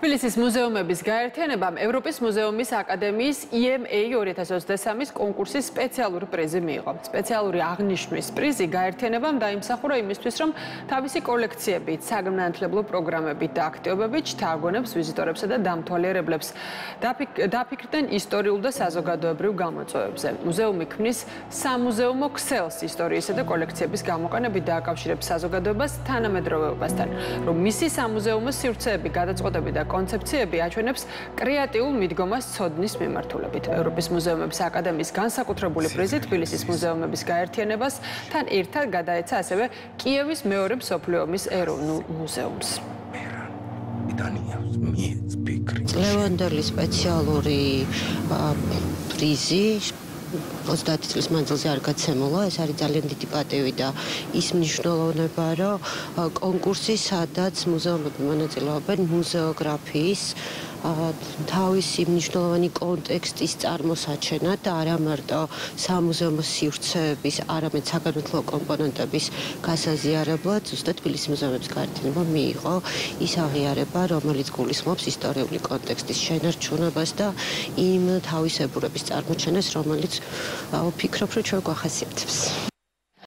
თბილისის მუზეუმების გაერთიანებამ ევროპის მუზეუმის აკადემიის EMA 2023 კონკურსის სპეციალური პრიზი მიიღო. სპეციალური აღნიშვნის პრიზი გაერთიანებამ დაიმსახურა იმისთვის, რომ თავისი კოლექციებით, საგანმანათლებლო პროგრამებით და აქტივობებით შთააგონებს ვიზიტორებსა და დამთვალიერებლებს დაფიქრდნენ ისტორიულ და საზოგადოებრივ გამოწვევებზე. მუზეუმი ქმნის სამუზეუმო ქსელს ისტორიისა და კოლექციების გამოყენებით დააკავშირებს საზოგადოებას თანამედროვეობასთან, რომ მისი სამუზეუმო სივრცეები, გადაწყვეტები და კონცეფციები აჩვენებს კრეატიულ მიდგომას ცოდნის მიმართულებით. ევროპის მუზეუმების აკადემიის განსაკუთრებული პრიზი თბილისის მუზეუმების გაერთიანებას თან ერთად გადაეცა ასევე კიევის მეორე მსოფლიო ომის ეროვნულ მუზეუმს. ლევანდერლის სპეციალური პრიზი 30 წლის მანძილზე არ გაცემულა, ეს არის ძალიან დიდი პატივი და ის მნიშვნელოვნება, რომ კონკურსი, სადაც მუზეუმები მონაწილეობენ მუზეოგრაფიის თავისი მნიშვნელოვანი კონტექსტის წარმოსაჩენად და არა მარტო სამუზეუმო სივრცეების, არამედ საგანმანათლებლო კომპონენტების გასაზიარებლად, ზუსტად თბილისის მუზეუმების გაერთიანებამ მიიღო ის აღიარება, რომელიც გულისხმობს ისტორიული კონტექსტის შენარჩუნებას და იმ თავისებურების წარმოჩენას, რომელიც ვფიქრობ, რომ ჩვენ გვახასიათებს.